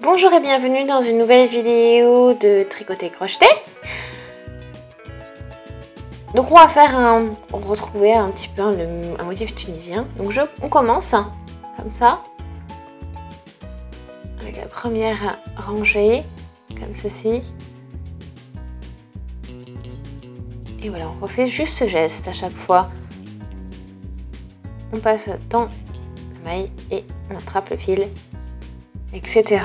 Bonjour et bienvenue dans une nouvelle vidéo de tricoter crocheter. Donc on va retrouver un petit peu un motif tunisien. Donc on commence comme ça, avec la première rangée, comme ceci. Et voilà, on refait juste ce geste à chaque fois. On passe dans la maille et on attrape le fil, etc.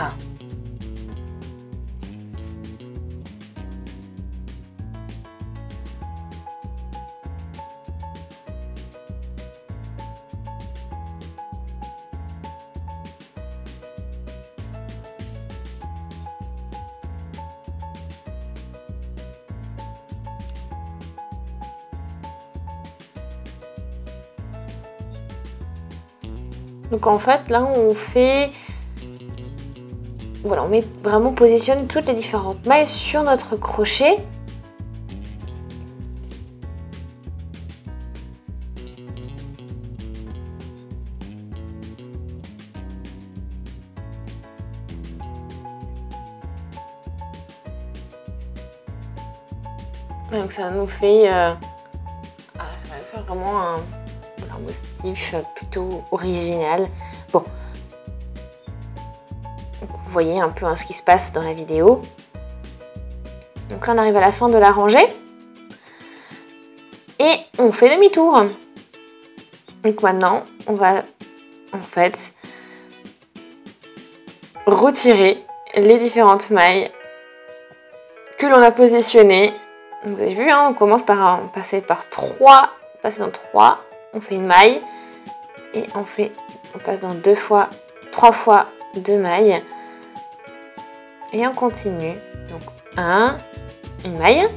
Donc en fait là on fait, voilà, on positionne toutes les différentes mailles sur notre crochet. Donc ça nous fait, ça va faire vraiment un motif plutôt original. Bon, donc vous voyez un peu ce qui se passe dans la vidéo. Donc là on arrive à la fin de la rangée et on fait demi-tour. Donc maintenant on va en fait retirer les différentes mailles que l'on a positionnées. Vous avez vu, on commence par passer dans 3, on fait une maille et on passe dans 3 fois 2 mailles et on continue. Donc une maille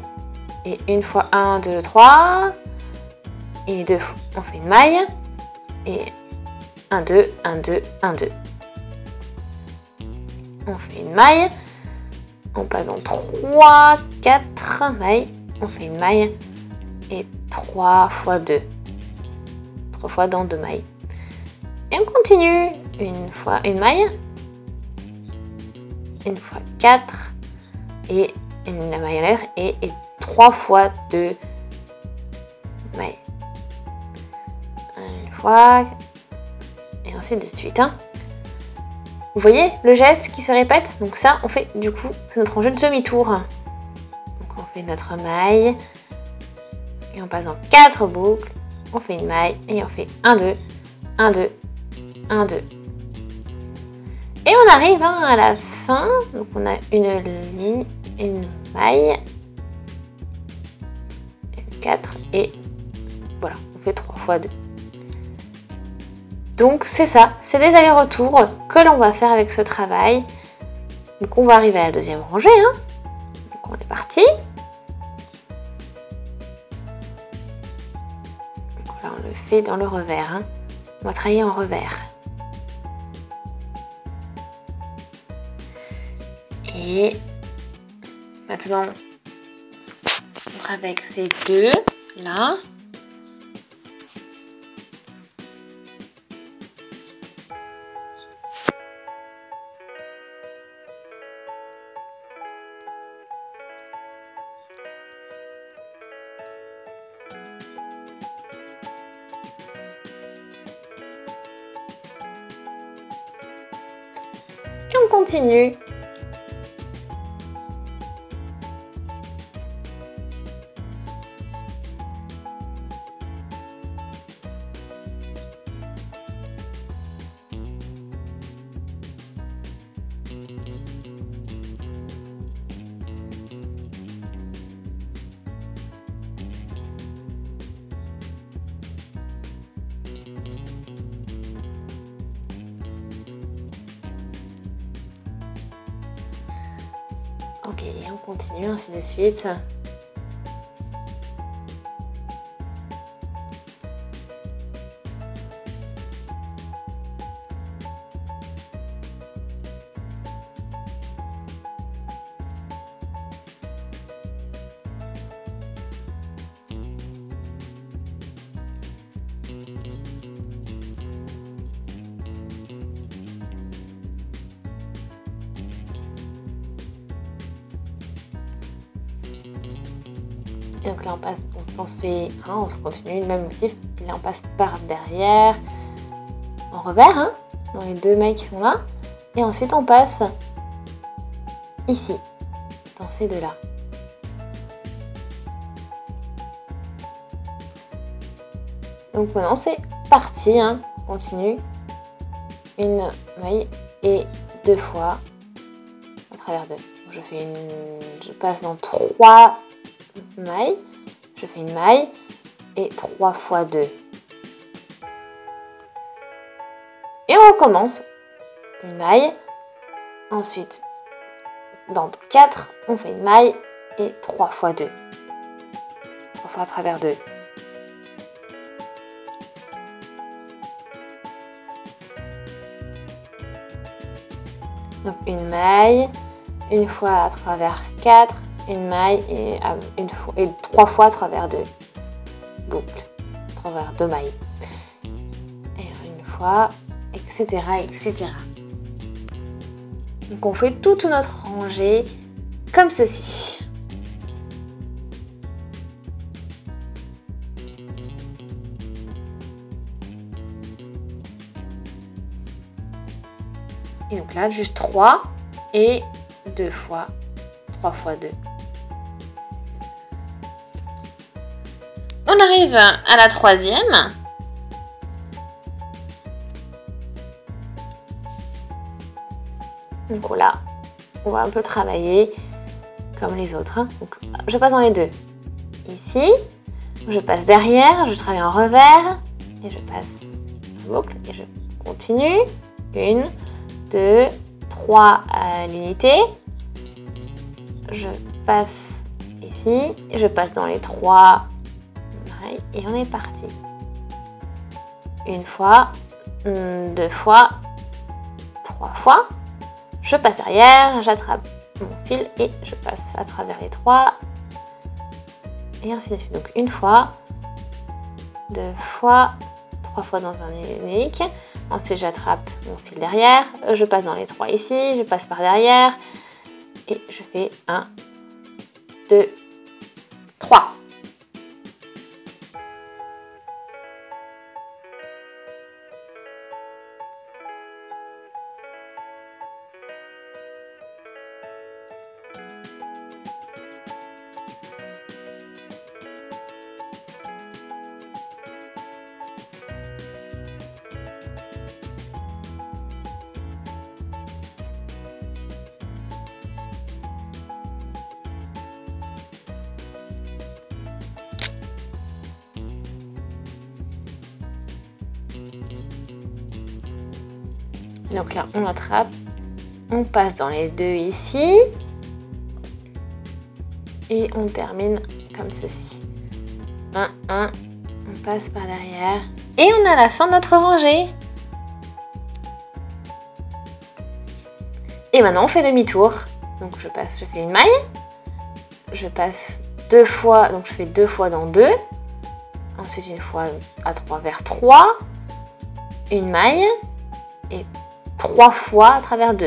et une fois 1, 2, 3 et 2 fois on fait une maille et 1, 2, 1, 2, 1, 2. On fait une maille, on passe dans 3, 4 mailles, on fait une maille et 3 fois 2. 3 fois dans 2 mailles. Et on continue. Une fois une maille, une fois 4 et la maille en l'air et 3 fois 2 mailles. Une fois et ainsi de suite. Vous voyez le geste qui se répète? Donc ça, on fait du coup, c'est notre rangée de demi-tour. Donc on fait notre maille et on passe dans 4 boucles. On fait une maille et on fait 1, 2, 1, 2, 1, 2. Et on arrive à la fin. Donc on a une ligne, une maille, 4 et voilà, on fait 3 fois 2. Donc c'est ça, c'est des allers-retours que l'on va faire avec ce travail. Donc on va arriver à la deuxième rangée. Donc on est parti. Donc là on le fait dans le revers. On va travailler en revers. Et maintenant, avec ces deux là. Et on continue. Ok, et on continue, ainsi de suite. Et donc là on passe, on continue le même motif, et là on passe par derrière, en revers, hein, dans les 2 mailles qui sont là, et ensuite on passe ici, dans ces 2 là. Donc maintenant c'est parti, hein. On continue, une maille et 2 fois à travers 2. Je passe dans 3 mailles, je fais une maille et 3 fois 2. Et on recommence, une maille, ensuite dans 4, on fait une maille et 3 fois 2. 3 fois à travers 2. Donc une maille, une fois à travers 4, une maille et 3 fois à travers 2. Boucle, à travers 2 mailles. Et une fois, etc., etc. Donc on fait toute notre rangée comme ceci. Et donc là, juste 3 et 2 fois, 3 fois 2. On arrive à la 3e. Donc là, on va un peu travailler comme les autres. Hein. Donc, je passe dans les 2. Ici, je passe derrière, je travaille en revers et je passe en boucle et je continue. 1, 2, 3 à l'unité. Je passe ici, et je passe dans les 3 mailles et on est parti. Une fois, 2 fois, 3 fois. Je passe derrière, j'attrape mon fil et je passe à travers les 3 et ainsi de suite. Donc une fois, 2 fois, 3 fois dans un unique. Ensuite, j'attrape mon fil derrière, je passe dans les 3 ici, je passe par derrière et je fais 1, 2, 3. Donc là, on attrape, on passe dans les 2 ici et on termine comme ceci. 1, 1, on passe par derrière et on a la fin de notre rangée. Et maintenant, on fait demi-tour. Donc je fais une maille, je passe 2 fois, donc je fais 2 fois dans 2, ensuite une fois à travers 3, une maille et 3 fois à travers 2.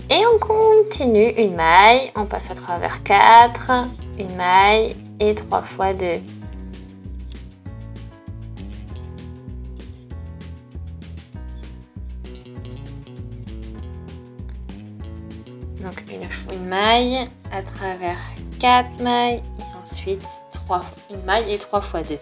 Et on continue, une maille, on passe à travers 4, une maille et 3 fois 2. Donc une maille à travers 4 mailles et ensuite une maille et 3 fois 2.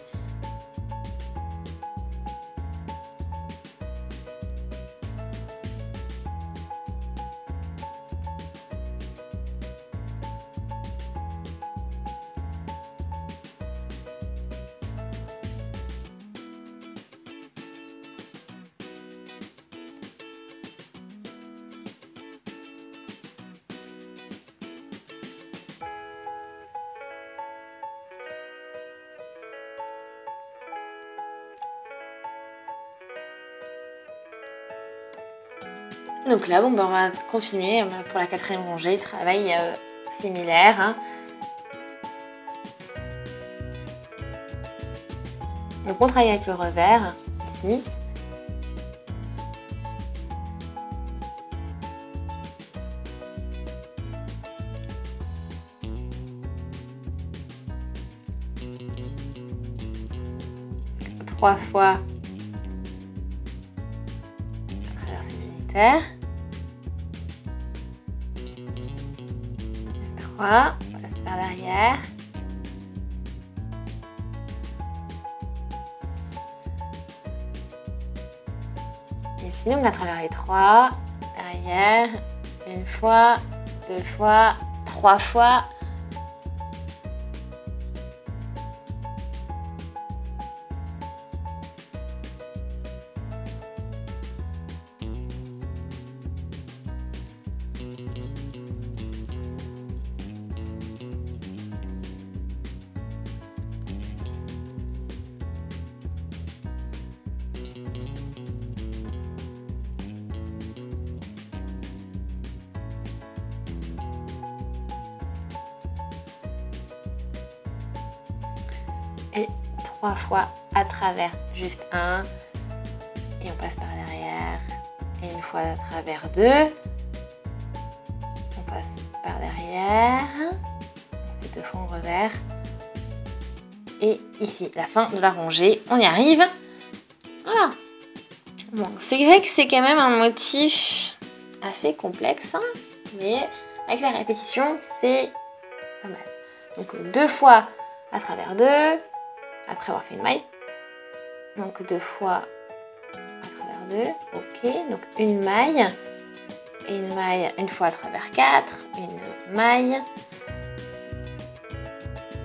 Donc là, on va continuer pour la 4e rangée, travail similaire. Hein. Donc on travaille avec le revers, ici. 3 fois à travers ces unitaires. 3, on passe par derrière. Et sinon, à travers les 3, derrière, une fois, 2 fois, 3 fois. Et 3 fois à travers, juste un. Et on passe par derrière. Et une fois à travers 2. On passe par derrière. On fait 2 fois en revers. Et ici, la fin de la rangée. On y arrive. Voilà. Bon, c'est vrai que c'est quand même un motif assez complexe. Hein, mais avec la répétition, c'est pas mal. Donc 2 fois à travers 2. Après avoir fait une maille, donc 2 fois à travers 2, ok, donc une maille, et une maille une fois à travers 4, une maille,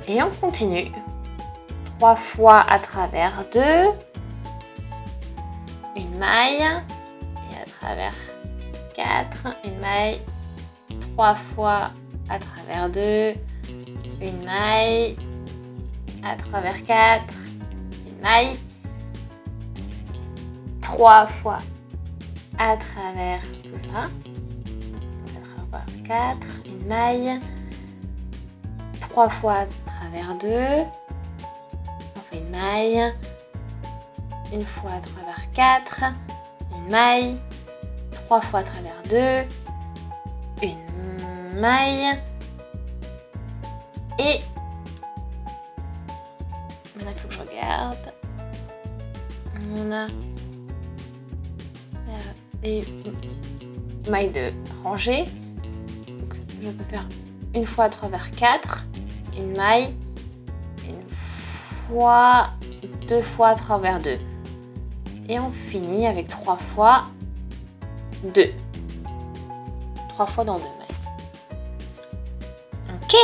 et on continue, 3 fois à travers 2, une maille, et à travers 4, une maille, 3 fois à travers 2, une maille, à travers 4, une maille, 3 fois à travers tout ça, à travers 4, une maille, 3 fois à travers 2, on fait une maille, une fois à travers 4, une maille, 3 fois à travers 2, une maille, et maintenant, il faut que je regarde. On a les mailles de rangée. Donc, je peux faire une fois à travers 4, une maille, une fois, 2 fois à travers 2. Et on finit avec 3 fois 2. 3 fois dans 2 mailles. Ok!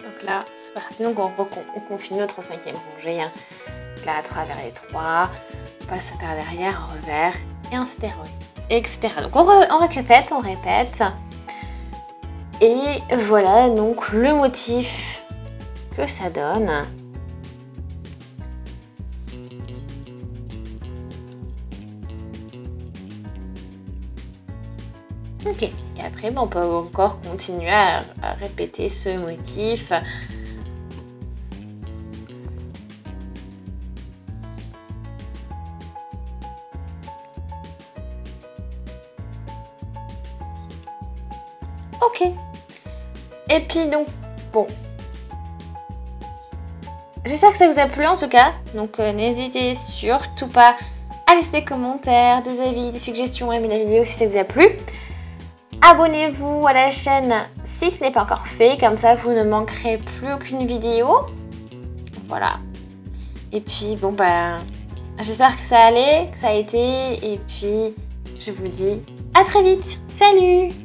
Donc là, c'est parti. Donc on continue notre 5e rangée. Hein. Là, à travers les 3, on passe par derrière, en revers, et etc. Donc on répète, Et voilà donc le motif que ça donne. Ok, et après on peut encore continuer à répéter ce motif. Ok, et puis donc, bon, j'espère que ça vous a plu en tout cas, donc n'hésitez surtout pas à laisser des commentaires, des avis, des suggestions, aimer la vidéo si ça vous a plu. Abonnez-vous à la chaîne si ce n'est pas encore fait, comme ça vous ne manquerez plus aucune vidéo. Voilà. Et puis bon bah, j'espère que ça allait, que ça a été, et puis je vous dis à très vite. Salut!